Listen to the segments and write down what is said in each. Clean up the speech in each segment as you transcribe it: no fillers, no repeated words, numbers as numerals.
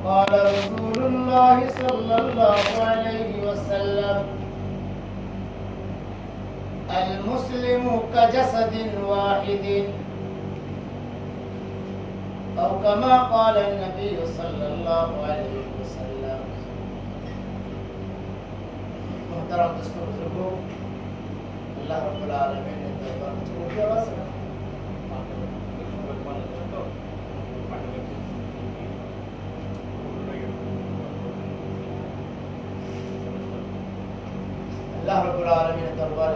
قال رسول الله صلى الله عليه وسلم المسلم كجسد واحد أو كما قال النبي صلى الله عليه وسلم. محترم دوستوں بزرگوں، اللہ رب العالمین نے دربار میں چھوڑ دیا بس اللہ رب العالمین نے دربار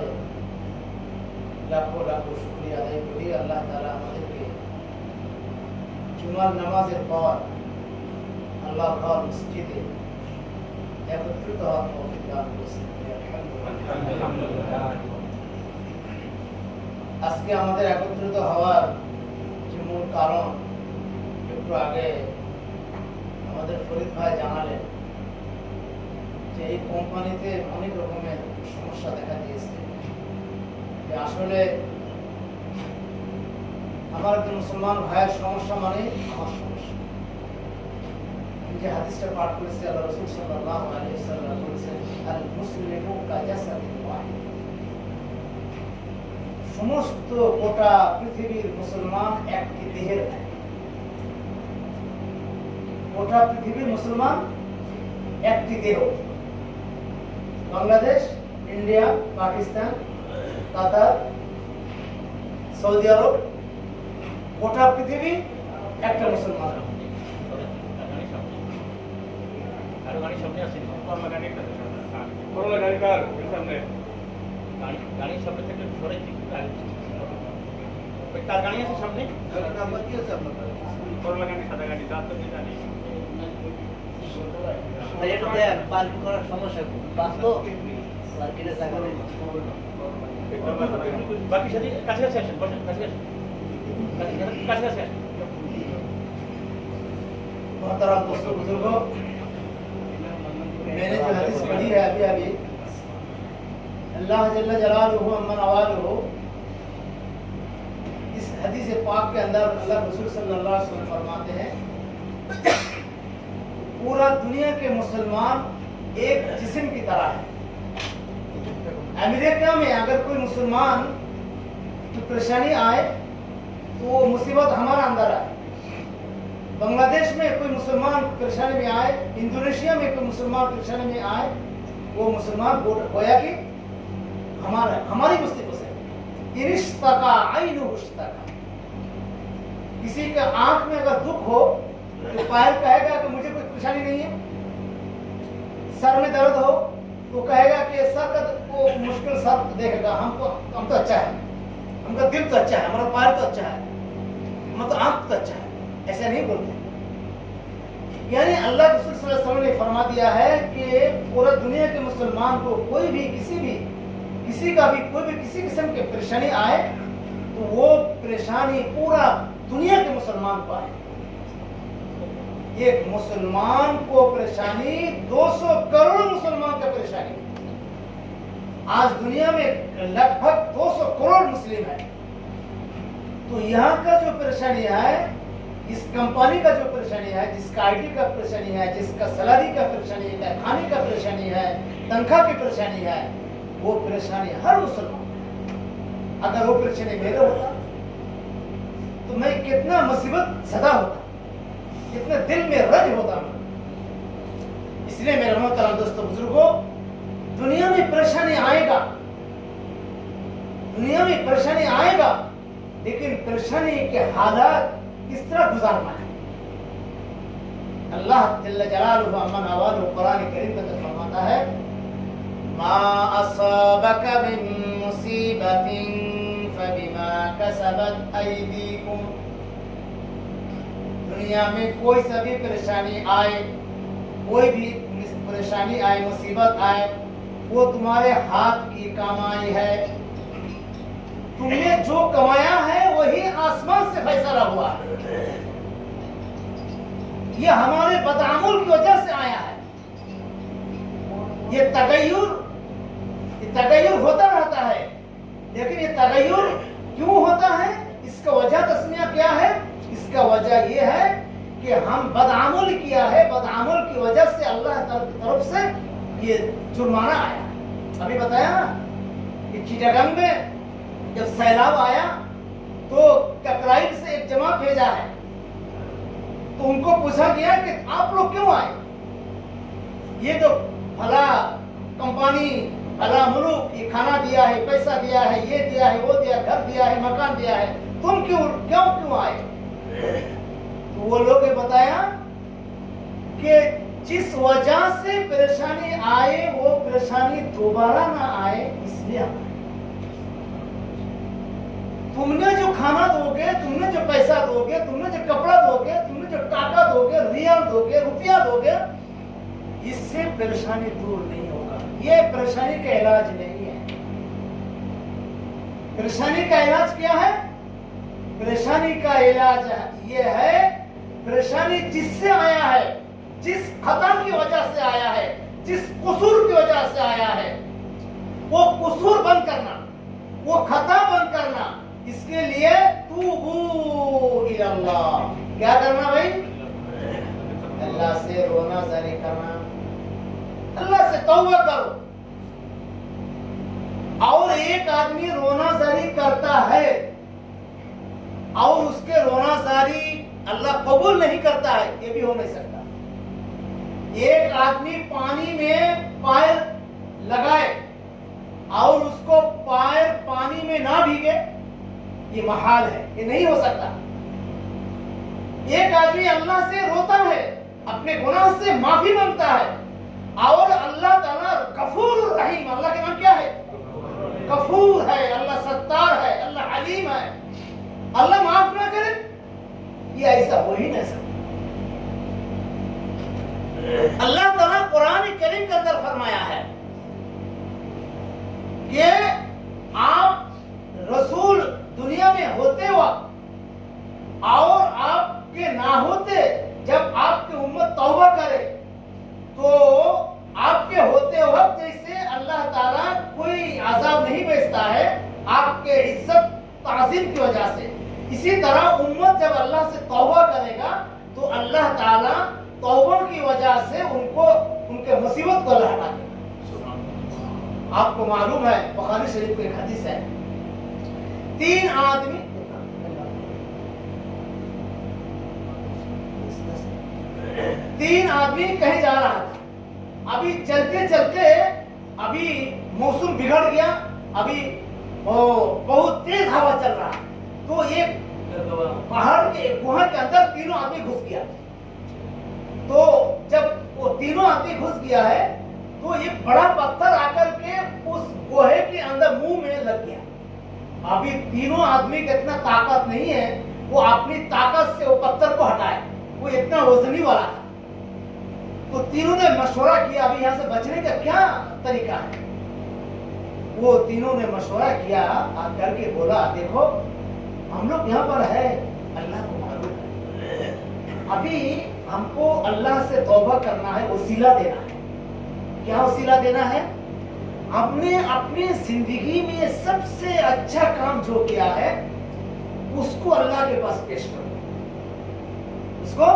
لاکھوں لاکھوں شکریہ ادا করি। আল্লাহ তাআলা আমাদেরকে জুমার নামাজের পর আল্লাহর ঘর মসজিদে একত্রিত হওয়ার তৌফিক দান করেছেন। আলহামদুলিল্লাহ। আজকে আমাদের একত্রিত হওয়ার যে মূল কারণ একটু আগে আমাদের ফরিদ ভাই জানালেন যে এই কোম্পানিতে অনেক রকমের সমস্যা দেখা দিয়েছে। যে আসলে আমার একজন মুসলমান ভাইয়ের সমস্যা মানে আমার সমস্যা। যে হাদিসটা পাঠ করেছে আল্লাহ রাসূল সাল্লাল্লাহু আলাইহি ওয়াসাল্লাম বলেছেন আল মুসলিমু কাজাসাদিন ওয়াহিদ। সমস্ত গোটা পৃথিবীর মুসলমান একটি দেহের ন্যায়। গোটা পৃথিবীর মুসলমান একটি দেহ। বাংলাদেশ, ইন্ডিয়া, পাকিস্তান, কাতার, সৌদি আরব, গোটা পৃথিবী একটা মুসলমান। বাকি সাথে কাছাকাছি আসেন, বসেন কাছাকাছি কাছাকাছি আসেন। محترم دوستوں بزرگوں، میں نے جو حدیث پڑھی ہے ابھی اللہ جل جلالہ امن والہ، اس حدیث پاک کے اندر اللہ رسول صلی اللہ علیہ وسلم فرماتے ہیں پورا دنیا کے مسلمان ایک جسم کی طرح ہے۔ امریکہ میں اگر کوئی مسلمان کی پریشانی آئے تو وہ مصیبت ہمارا اندر آئے، بنگلہ دیش میں کوئی مسلمان پریشانی میں آئے، انڈونیشیا میں کوئی مسلمان پریشانی میں آئے، وہ مسلمان گویا کہ ہماری مصیبت ہے۔ ارشتقا عین اشتقا، کسی کا آنکھ میں اگر دکھ ہو تو قائل کہے گا کہ مجھے کوئی پریشانی نہیں ہے، سر میں درد ہو تو کہے گا کہ سر کا وہ مشکل سر دیکھے گا، ہم تو اچھا ہے، ہم کا دل تو اچھا ہے، ہمارا پیر تو اچھا ہے، ہم تو آنکھ تو اچھا ہے، ایسا نہیں بولتے۔ یعنی اللہ رسول صلی اللہ علیہ وسلم نے فرما دیا ہے کہ پورا دنیا کے مسلمان کو کوئی بھی کسی کا بھی کوئی بھی کسی قسم کی پریشانی آئے تو وہ پریشانی پورا دنیا کے مسلمان کو آئے۔ ایک مسلمان کو پریشانی 200 کروڑ مسلمان کا پریشانی۔ آج دنیا میں لگ بھگ 200 کروڑ مسلم ہے، تو یہاں کا جو پریشانی ہے، اس کمپنی کا جو پریشانی ہے، جس کا آئی ٹی کا پریشانی ہے، جس کا سیلری کا پریشانی ہے، کھانے کا پریشانی ہے، تنخواہ کی پریشانی ہے، وہ پریشانی ہر مسلمان۔ اگر وہ پریشانی میرے ہوتا تو میں کتنا مصیبت زدہ ہوتا، کتنے دل میں رنج ہوتا میں۔ اس لیے میرے محترم دوستوں بزرگوں، دنیا میں پریشانی آئے گا، دنیا میں پریشانی آئے گا، لیکن پریشانی کے حالات کس طرح گزارنا ہے۔ اللہ جل جلالہ امن والہ قرآن کریم میں فرماتا ہے ما اصابک من مصیبت فبما کسبت ایدیکم۔ دنیا میں کوئی سا بھی پریشانی آئے، کوئی بھی پریشانی آئے، مصیبت آئے، وہ تمہارے ہاتھ کی کمائی ہے۔ تم نے جو کمایا ہے وہی آسمان سے فیصلہ ہوا ہے، یہ ہمارے بدعمل کی وجہ سے آیا ہے۔ یہ تغیر ہوتا رہتا ہے، لیکن یہ تغیر کیوں ہوتا ہے، اس کا وجہ تسمیہ کیا ہے؟ اس کا وجہ یہ ہے कि हम बदआमल किया है, बदआमल की वजह से अल्लाह की तरफ से ये जुर्माना आया। अभी बताया ना कि चिटागंग में जब सैलाब आया तो ककराइल से एक जमात भेजा है, तो उनको पूछा गया कि आप लोग क्यों आए, ये तो भला कंपनी भला मुल्क ये खाना दिया है, पैसा दिया है, ये दिया है, वो दिया, घर दिया है, मकान दिया है, तुम क्यों आए। तो वो लोग ने बताया कि जिस वजह से परेशानी आए वो परेशानी दोबारा ना आए, इसलिए हम आए। तुमने जो खाना दोगे, तुमने जो पैसा दोगे, तुमने जो कपड़ा दोगे, तुमने जो टाका दोगे, रियाल दोगे, रुपया दोगे, इससे परेशानी दूर नहीं होगा। ये परेशानी का इलाज नहीं है। परेशानी का इलाज क्या है? परेशानी का इलाज ये है, परेशानी जिससे आया है, जिस खता की वजह से आया है, जिस कसूर की वजह से आया है, वो कसूर बंद करना, वो खता बंद करना, इसके लिए तूबू इलल्लाह, क्या करना भाई? अल्लाह से रोना जारी करना, अल्लाह से तौबा करो। और एक आदमी रोना जारी करता है और उसके रोना जारी अल्लाह कबूल नहीं करता है, ये भी हो नहीं सकता। एक आदमी पानी में पैर लगाए और उसको पैर पानी में ना भीगे, ये महाल है, ये नहीं हो सकता। एक आदमी अल्लाह से रोता है, अपने गुनाह से माफी मांगता है, और अल्लाह ताला गफूर रहीम, अल्लाह के नाम क्या है? गफूर है, अल्लाह सत्तार है, अल्लाह अलीम है, अल्लाह माफ ना करे, ये ऐसा हो ही नहीं सकता। अल्लाह ताला कुरान करीम के अंदर फरमाया है कि आप रसूल दुनिया में होते वक्त और आपके ना होते, जब आपकी उम्मत तौबा करे तो आपके होते वक्त जैसे अल्लाह ताला कोई अजाब नहीं भेजता है आपके इज्जत ताज़ीम की वजह से, इसी तरह उम्मत जब अल्लाह से तौबा करेगा तो अल्लाह ताला तौबा की वजह से उनको उनके मुसीबत को अल्लाह हटा देगा। आपको मालूम है बुखारी शरीफ की एक हदीस है, तीन आदमी कहीं जा रहा था, अभी चलते चलते अभी मौसम बिगड़ गया, अभी बहुत तेज हवा चल रहा, तो एक पहाड़ के गुहा के अंदर तीनों आदमी घुस गया। तो जब वो तीनों आदमी घुस गया है तो ये बड़ा पत्थर आकर के उस गुहे के अंदर मुंह में लग गया। अभी तीनों आदमी का इतना ताकत नहीं है वो अपनी ताकत से वो पत्थर को हटाए, वो इतना वजनी वाला था। तो तीनों ने मशवरा किया अभी यहाँ से बचने का क्या तरीका है। वो तीनों ने मशवरा किया, करके बोला देखो हम लोग यहाँ पर है, अल्लाह को मालूम है, अभी हमको अल्लाह से तौबा करना है, वसीला देना है। क्या वसीला देना है? हमने अपनी जिंदगी में सबसे अच्छा काम जो किया है उसको अल्लाह के पास पेश करो, उसको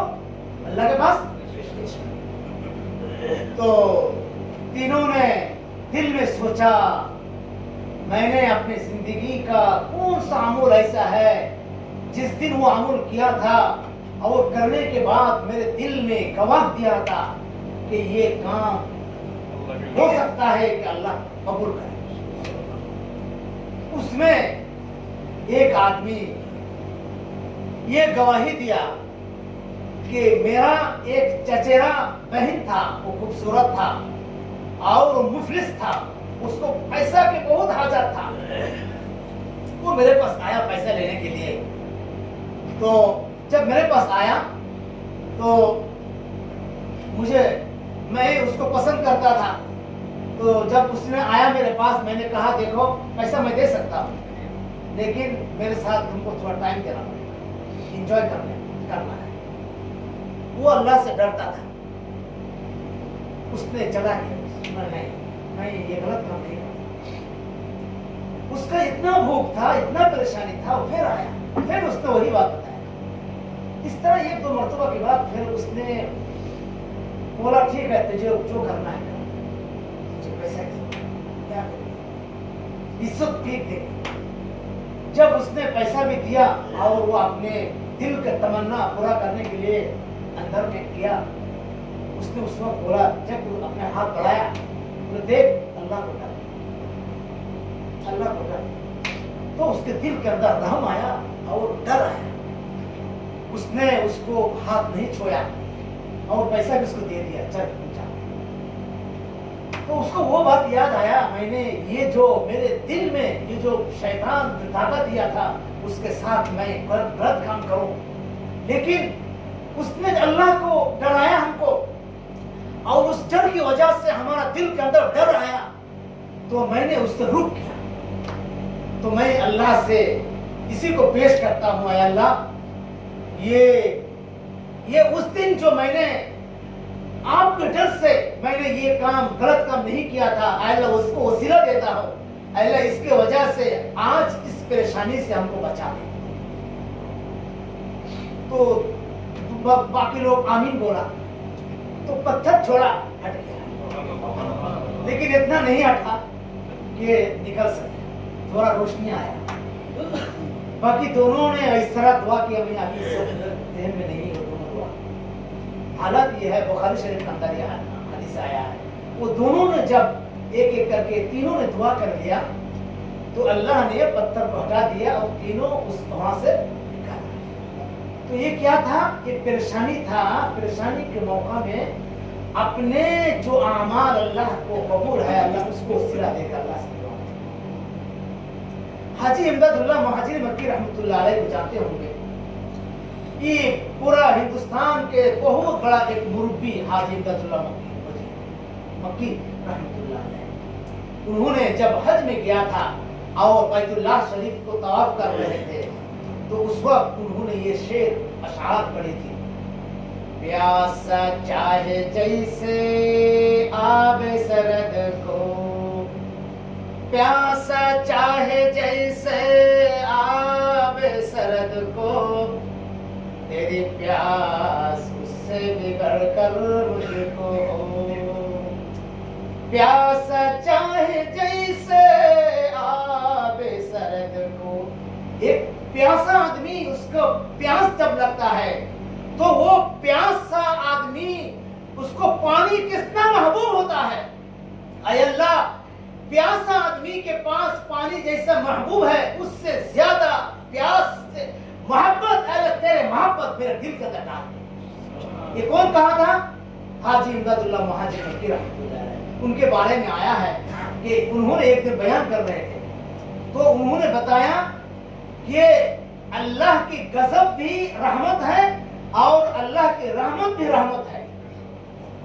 अल्लाह के पास पेश करो। तो तीनों ने दिल में सोचा मैंने अपनी जिंदगी का कौन सा अमल ऐसा है जिस दिन वो अमल किया था और करने के बाद मेरे दिल ने गवाह दिया था कि ये काम हो सकता है कि अल्लाह कबूल करे। उसमें एक आदमी ये गवाही दिया कि मेरा एक चचेरा बहन था, वो खूबसूरत था और वो मुफलिस था, उसको पैसा की बहुत हाजत था। वो मेरे पास आया पैसा लेने के लिए। तो जब मेरे पास आया तो मैं उसको पसंद करता था। तो जब उसने आया मेरे पास, मैंने कहा देखो पैसा मैं दे सकता हूँ, लेकिन मेरे साथ तुमको थोड़ा टाइम देना पड़ेगा, एंजॉय करना है। वो अल्लाह से डरता था, उसने चला गया, नहीं ये गलत काम नहीं करता। उसका इतना भूख था, इतना परेशानी था, वो फिर आया, फिर उसने वही बात बताया। इस तरह एक दो मरतबा के बाद फिर उसने बोला ठीक है तुझे जो करना है तुझे पैसा क्या करे, इज्जत पीक दे। जब उसने पैसा भी दिया और वो अपने दिल का तमन्ना पूरा करने के लिए अंदर में किया, उसने उस वक्त बोला, जब तू अपने हाथ बढ़ाया तो देख अल्लाह को डर, अल्लाह को डर। तो उसके दिल के अंदर रहम आया और डर आया। उसने उसको हाथ नहीं छोड़ा और पैसा भी उसको दे दिया, चल जा। तो उसको वो बात याद आया, मैंने ये जो मेरे दिल में ये जो शैतान ताकत दिया था उसके साथ मैं गलत काम करूं, लेकिन उसने अल्लाह को डराया हमको और उस डर की वजह से हमारा दिल के अंदर डर आया, तो मैंने उससे रुक किया। तो मैं अल्लाह से इसी को पेश करता हूं, अल्लाह ये उस दिन जो मैंने आपके डर से मैंने ये काम गलत काम नहीं किया था, अल्लाह उसको वसीला देता हूं, अल्लाह इसके वजह से आज इस परेशानी से हमको बचा दे। तो बाकी लोग आमीन बोला, तो पत्थर छोड़ा, हट गया, लेकिन इतना नहीं हटा कि निकल सके, थोड़ा रोशनी आया। बाकी दोनों ने इस तरह दुआ की, अभी अभी ध्यान में नहीं हो दोनों दुआ। हालत ये है, बुखारी शरीफ के अंदर यह हदीस आया है, वो दोनों ने जब एक एक करके तीनों ने दुआ कर लिया तो अल्लाह ने पत्थर को हटा दिया और तीनों उस वहां से निकाला। तो ये क्या था, ये परेशानी था। परेशानी के मौका में अपने जो आमाल अल्लाह को कबूल है, अल्लाह उसको सिला देगा। अल्लाह से हाजी इमदादुल्लाह मुहाजिर मक्की रहमतुल्लाह अलैह को जानते होंगे, ये पूरा हिंदुस्तान के बहुत बड़ा एक मुरब्बी हाजी इमदादुल्लाह मक्की रहमतुल्लाह अलैह। उन्होंने जब हज में गया था और बैतुल्लाह शरीफ को तवाफ कर रहे थे, तो उस वक्त उन्होंने ये शेर अशआर पढ़ी थी, प्यासा चाहे जैसे आब सरद को, प्यासा चाहे जैसे आब सरद को, तेरी प्यास उससे बिगड़ कर मुझको, प्यासा चाहे जैसे आब सरद को। एक प्यासा आदमी, उसको प्यास जब लगता है तो वो प्यासा आदमी, उसको पानी कितना महबूब होता है। ऐ अल्लाह, प्यासा आदमी के पास पानी जैसा महबूब है, उससे ज्यादा प्यास से मोहब्बत, तेरे मोहब्बत मेरे दिल का दटा। ये कौन कहा था? हाजी इमदादुल्लाह मुहाजिर मक्की रहमतुल्लाह अलैह। उनके बारे में आया है कि उन्होंने एक दिन बयान कर रहे थे, तो उन्होंने बताया कि अल्लाह की गजब भी रहमत है और अल्लाह की रहमत भी रहमत है।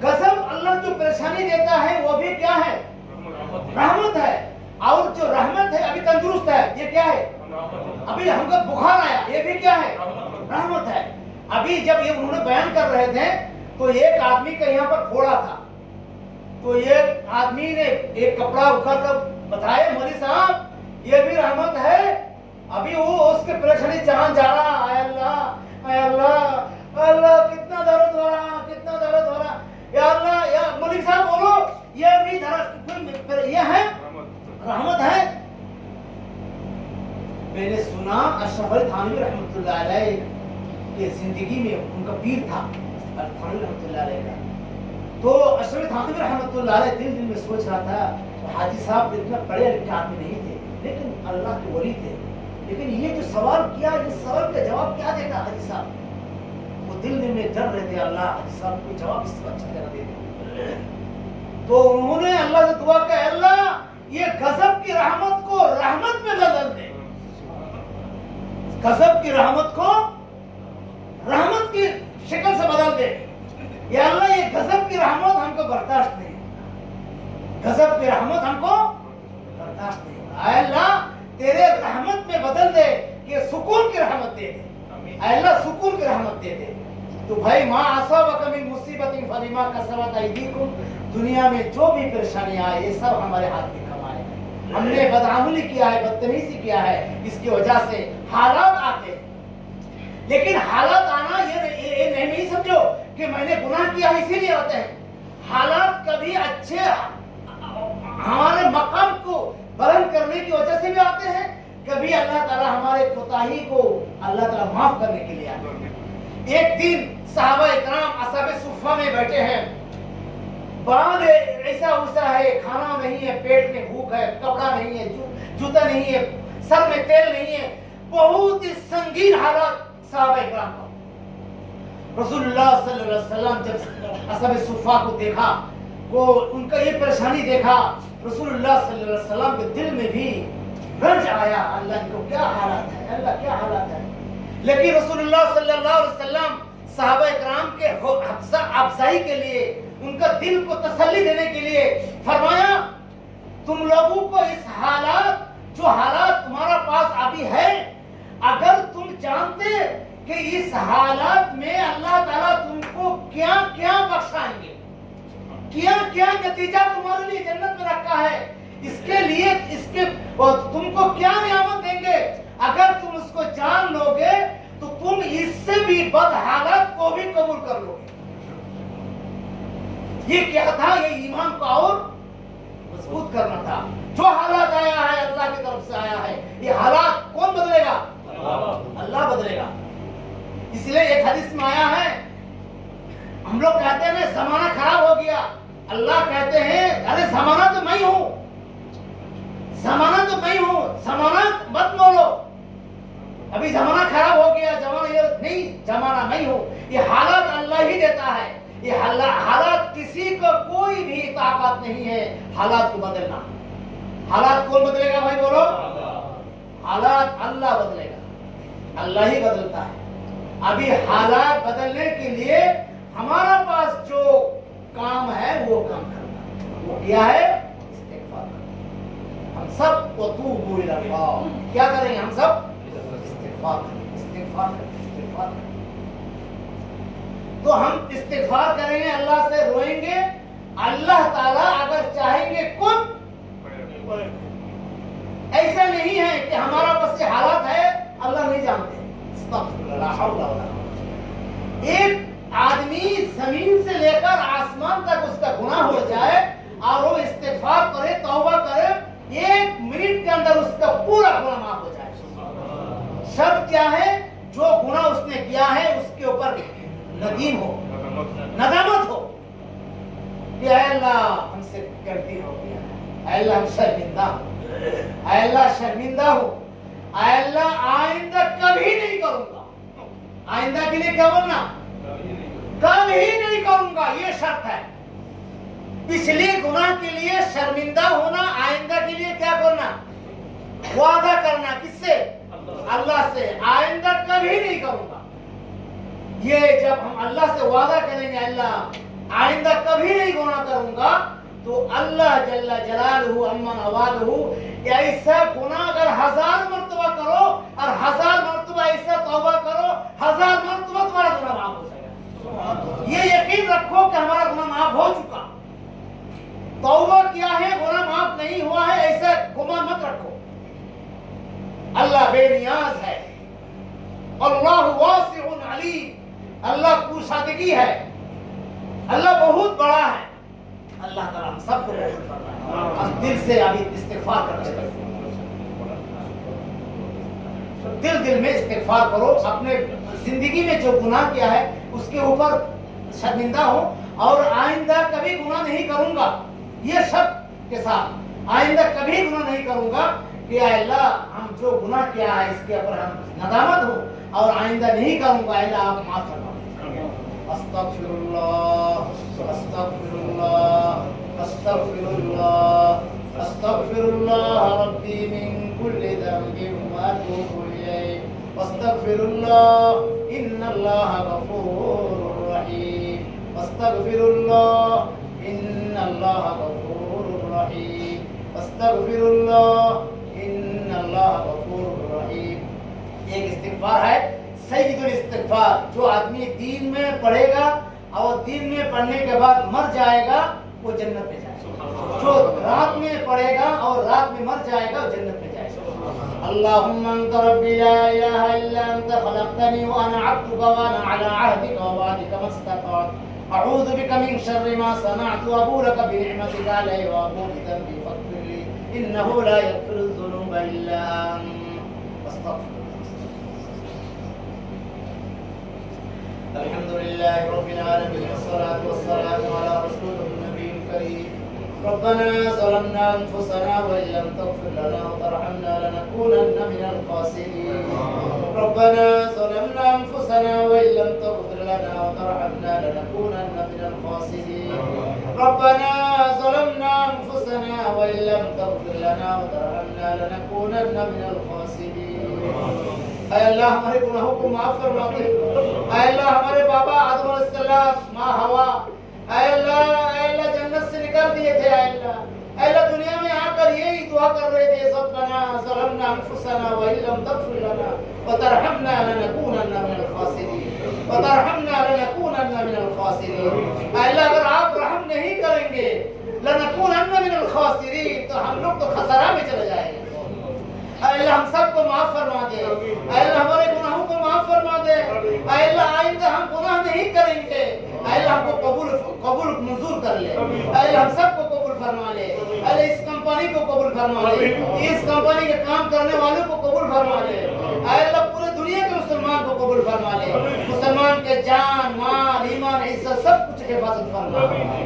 गजब अल्लाह जो परेशानी देता है वो भी क्या है? रहमत है। और जो रहमत है, अभी तंदुरुस्त है, ये क्या है? अभी हमको बुखार आया, ये भी क्या है? रहमत है। अभी जब ये उन्होंने बयान कर रहे थे तो एक आदमी का यहाँ पर फोड़ा था, तो ये आदमी ने एक कपड़ा उखाड़ कर बताया, मौलवी साहब ये भी रहमत है। अभी वो उसके परेशानी जहां जा रहा है, अल्लाह अल्लाह अल्लाह, कितना दर्द हो रहा, कितना दर्द हो रहा, या अल्लाह, या मौलवी साहब बोलो, ये भी दर्द, ये है रहमत है। मैंने सुना अशरफ अली थानवी रहमतुल्लाह अलैह की जिंदगी में उनका पीर था थानवी रहमतुल्लाह अलैह का, तो अशरफ थानवी रहमतुल्लाह अलैह दिल में सोच रहा था, हाजी साहब इतना पढ़े लिखे आदमी नहीं थे, लेकिन अल्लाह के वली थे, लेकिन ये जो सवाल किया, इस सवाल का जवाब क्या देगा हाजी साहब? वो दिल में डर रहे थे, अल्लाह हाजी साहब को जवाब इससे अच्छा तरह दे दे। तो उन्होंने अल्लाह से दुआ की, अल्लाह ये गजब की रहमत को रहमत में बदल दे, गजब की रहमत को रहमत की शक्ल से बदल दे। या अल्लाह ये गजब की रहमत हमको बर्दाश्त नहीं, गजब की रहमत हमको बर्दाश्त नहीं। अल्लाह तेरे रहमत में बदल दे, ये सुकून की रहमत दे दे, अल्लाह सुकून की रहमत दे दे। तो भाई, माँ असाबक मिन मुसीबतिन फबिमा कसबत अयदीकुम, दुनिया में जो भी परेशानी आए ये सब हमारे हाथ की कमाई है। हमने बदआमली किया है, बदतमीजी किया है, इसकी वजह से हालात आते हैं। लेकिन हालात आना ये नहीं समझो कि मैंने गुनाह किया इसीलिए होते हैं। हालात कभी अच्छे हमारे मकाम को बुलंद करने की वजह से भी आते हैं, कभी अल्लाह ताला हमारे कोताही को अल्लाह ताला माफ करने के लिए आते हैं। एक दिन सहाबा इकराम असहाबे सुफ़ा में बैठे हैं, बांध ऐसा उसा है, खाना नहीं है, पेट में भूख है, कपड़ा नहीं है, जूता नहीं है, सर में तेल नहीं है, बहुत ही संगीन हालात सहाबा इकराम का। रसूलुल्लाह सल्लल्लाहु अलैहि वसल्लम जब असहाबे सुफ़ा को देखा, वो उनका ये परेशानी देखा, रसूलुल्लाह सल्लल्लाहु अलैहि वसल्लम के दिल में भी रंज आया, अल्लाह को क्या हालात है, अल्लाह क्या हालात है। लेकिन रसूलुल्लाह सल्लल्लाहु अलैहि वसल्लम सहाबा इकराम के हौसला अफजाई के लिए, उनका दिल को तसल्ली देने के लिए फरमाया, तुम लोगों को इस हालात, जो हालात तुम्हारा पास अभी है, अगर तुम जानते कि इस हालात में अल्लाह ताला तुमको क्या क्या बख्शाएंगे, क्या क्या नतीजा तुम्हारे लिए जन्नत में रखा है, इसके लिए इसके तुमको क्या नियामत देंगे, अगर तुम उसको जान लोगे तो तुम इससे भी बद हालत को भी कबूल कर लोगे। ये क्या था? ये ईमान को और मजबूत करना था। जो हालात आया है अल्लाह की तरफ से आया है, ये हालात कौन बदलेगा? अल्लाह बदलेगा। इसलिए एक हदीस में आया है, हम लोग कहते हैं ना जमाना खराब हो गया, अल्लाह कहते हैं अरे जमाना तो मैं हूं, जमाना तो मैं हूं, जमाना मत बोलो, अभी जमाना खराब हो गया, जमाना ये नहीं, जमाना मैं हूं। ये हालात अल्लाह ही देता है, ये हालात किसी को कोई भी ताकत नहीं है हालात को बदलना। हालात कौन बदलेगा भाई बोलो? हालात अल्लाह बदलेगा, अल्लाह ही बदलता है। अभी हालात बदलने के लिए हमारा पास जो काम है वो काम करना, वो क्या है? इस्तिग़फ़ार। हम सब को तूबू इलल्लाह, क्या करेंगे? हम सब इस्तिग़फ़ार करें, इस्तिग़फ़ार करें, इस्तिग़फ़ार करें। तो हम इस्तिग़फ़ार करेंगे, अल्लाह से रोएंगे, अल्लाह ताला अगर चाहेंगे कुछ, ऐसा नहीं है कि हमारा बस ये हालात है अल्लाह नहीं जानते। एक आदमी जमीन से लेकर आसमान तक उसका गुनाह हो जाए और वो इस्तिग़फ़ार करे, तौबा करे, 1 मिनट के अंदर उसका पूरा गुनाह माफ हो जाए। शर्त क्या है? जो गुनाह उसने किया है उसके ऊपर नदीम हो, नदामत हो कि अल्लाह हमसे गलती हो गया, अल्लाह हम शर्मिंदा हो, अल्लाह शर्मिंदा हो, अल्लाह आइंदा कभी नहीं करूंगा। आइंदा के लिए क्या बोलना? कभी नहीं करूंगा, ये शर्त है। पिछले गुनाह के लिए शर्मिंदा होना, आइंदा के लिए क्या करना? वादा करना। किससे? अल्लाह से, आइंदा कभी नहीं करूंगा। ये जब हम अल्लाह से वादा करेंगे अल्लाह आइंदा कभी नहीं गुनाह करूंगा, तो अल्लाह जल्ला जलालहू अम्मा नवालहू ऐसा गुनाह अगर 1000 मर्तबा करो और 1000 मर्तबा ऐसा तौबा करो, 1000 मर्तबा तुम्हारा गुनाह माफ हो जाएगा। ये यकीन रखो कि हमारा गुनाह माफ हो चुका। तौबा किया है, गुनाह माफ नहीं हुआ है, ऐसा गुमान मत रखो। अल्लाह बेनियाज है, अल्लाह वासिउन अलीम, अल्लाह कुशादगी है, अल्लाह बहुत बड़ा है। अल्लाह ताला हम सबको कबूल फरमाए। हम दिल से अभी इस्तिग़फ़ार करते हैं, दिल में इस्तिग़फ़ार करो। अपने जिंदगी में जो गुनाह किया है उसके ऊपर शर्मिंदा हो और आइंदा कभी गुनाह नहीं करूंगा, ये शर्त के साथ आइंदा कभी गुनाह नहीं करूंगा कि अल्लाह हम जो गुनाह किया है इसके ऊपर हम नदामत हो और आइंदा नहीं करूंगा, अल्लाह आप माफ फरमा। अस्तगफिरुल्लाह, अस्तगफिरुल्लाह, अस्तगफिरुल्लाह, अस्तगफिरुल्लाह रब्बी मिन कुल्लि ज़ंबिन व अतूबु इलैहि, अस्तगफिरुल्लाह इन्नल्लाह गफूरुर रहीम, अस्तगफिरुल्लाह इन्नल्लाह गफूरुर रहीम, अस्तगफिरुल्लाह इन्नल्लाह गफूरुर रहीम। एक इस्तिग़फ़ार है सय्यिदुल इस्तिग़फ़ार, जो आदमी दीन में पढ़ेगा और दीन में पढ़ने के बाद मर जाएगा وہ جنت میں جائے گا. جو رات میں پڑھے گا اور رات میں مر جائے گا وہ جنت میں جائے گا. اللهم انت ربي لا اله الا انت خلقتني وانا عبدك وانا على عهدك ووعدك ما استطعت اعوذ بك من شر ما صنعت وابو لك بنعمتك علي وابو بذنبي فاغفر لي انه لا يغفر الذنوب الا انت استغفر. الحمد لله رب العالمين والصلاة والسلام على رسوله النبي الكريم. ربنا ظلمنا أنفسنا وإن لم تغفر لنا وترحمنا لنكونن من الخاسرين. ربنا ظلمنا أنفسنا وإن لم تغفر لنا وترحمنا لنكونن من الخاسرين. ربنا ظلمنا أنفسنا وإن لم تغفر لنا وترحمنا لنكونن من الخاسرين. اے اللہ ہمارے گناہوں کو معاف فرما دے. اے اللہ ہمارے بابا آدم علیہ السلام، ماں ہوا، اے اللہ جنت سے نکل دیے تھے. اے اللہ دنیا میں آ کر یہی دعا کر رہے تھے، ربنا ظلمنا انفسنا وان لم تغفر لنا وترحمنا لنكونن من الخاسرین وترحمنا لنكونن من الخاسرین. اے اللہ اگر آپ رحم نہیں کریں گے لنكونن من الخاسرین تو ہم لوگ تو خسارہ میں چلے جائیں گے. اے اللہ ہم سب کو معاف فرما دے. اے اللہ ہمارے گناہوں کو معاف فرما دے. اے اللہ آئندہ ہم گناہ نہیں کریں گے. اے اللہ ہم کو قبول منظور کر لے. اے اللہ ہم سب کو قبول فرما لے. اے اللہ اس کمپنی کو قبول فرما لے. اس کمپنی کے کام کرنے والوں کو قبول فرما لے. اے اللہ پورے دنیا کے مسلمان کو قبول فرما لے. مسلمان کے جان، مال، ایمان، عزت سب کچھ حفاظت فرما.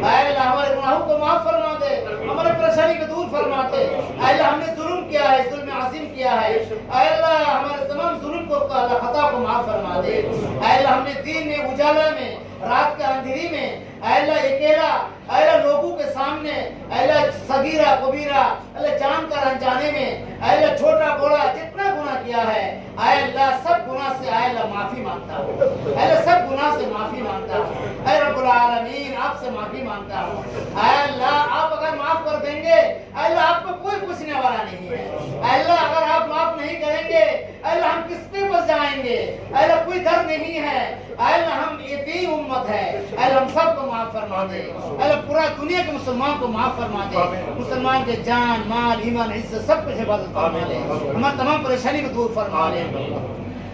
اے اللہ ہمارے گناہوں کو معاف فرما دے. ہمارے پریشانی کو دور فرما دے. اے اللہ ہم نے ظلم کیا ہے، ظلم عظیم کیا ہے. اے اللہ ہمارے تمام ظلم کو اللہ خطا کو معاف فرما دے. اے اللہ ہم نے دین میں اجالا میں، رات کے اندھیری میں، اے اللہ اکیلا، اے اللہ لوگوں کے سامنے، اے اللہ صغیرہ کبیرہ، اے اللہ جان کر انجانے میں، اے اللہ چھوٹا بڑا جتنا گناہ کیا ہے، اے اللہ سب گناہ سے اے اللہ معافی مانگتا ہوں. اے اللہ سب گناہ سے معافی مانگتا ہوں. اے رب العالمین آپ سے معافی مانگتا ہوں. اے اللہ آپ اگر معاف کر دیں گے، اے اللہ آپ کو کوئی پوچھنے والا نہیں ہے. اے اللہ اگر آپ معاف نہیں کریں گے، اے اللہ ہم کس کے پاس جائیں گے؟ اے اللہ کوئی در نہیں ہے. اے اللہ ہم یتیم امت ہے. اے اللہ ہم سب کو معاف فرما دے. اے اللہ پورا دنیا کے مسلمان کو معاف فرما دے. مسلمان کے جان، مال، ایمان، عزت سب کچھ حفاظت فرما لے. ہماری تمام پریشانی کو دور فرما لے.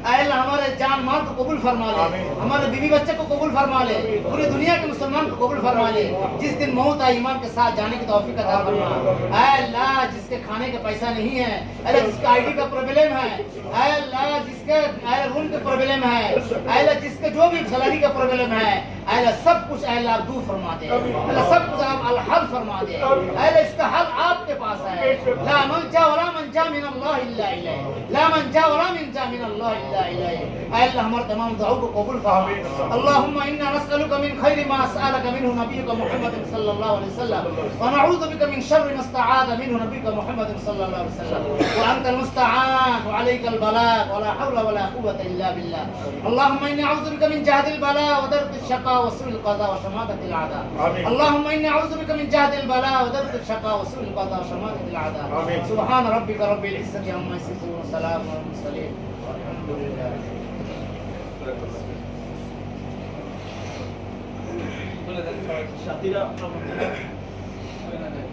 اے اللہ ہمارے جان مال کو قبول فرما لے. ہمارے بیوی بچے کو قبول فرما لے. پوری دنیا کے مسلمان کو قبول فرما لے. جس دن موت آئے ایمان کے ساتھ جانے کی توفیق عطا فرما. اے اللہ جس کے کھانے کا پیسہ نہیں ہے، اے اللہ جس کا آئی ڈی کا پرابلم ہے، اے اللہ جس کے روم کا پرابلم ہے، اے اللہ جس کے جو بھی سیلری کا پرابلم ہے، اے اللہ سب کچھ اے اللہ دور فرما دے. اللہ سب کچھ آپ الحل فرما دے. اے اللہ اس کا حل آپ کے پاس ہے. لا منجا ولا منجا من اللہ الا الیہ. لا منجا ولا منجا من اللہ الا اے اللہ ہمارے تمام دعاؤں کو قبول فرما. اللهم انا نسألك من خير ما سألك منه نبيك محمد صلى الله عليه وسلم ونعوذ بك من شر ما استعاذ منه نبيك محمد صلى الله عليه وسلم وانت المستعان وعليك البلاغ ولا حول ولا قوة الا بالله. اللهم اني اعوذ بك من جهد البلاء ودرك الشقاء وسوء القضاء وشماتة الاعداء. اللهم اني اعوذ بك من جهد البلاء ودرك الشقاء وسوء القضاء وشماتة الاعداء. سبحان ربك رب العزة عما يصفون وسلام على المرسلين والحمد لله. Tidak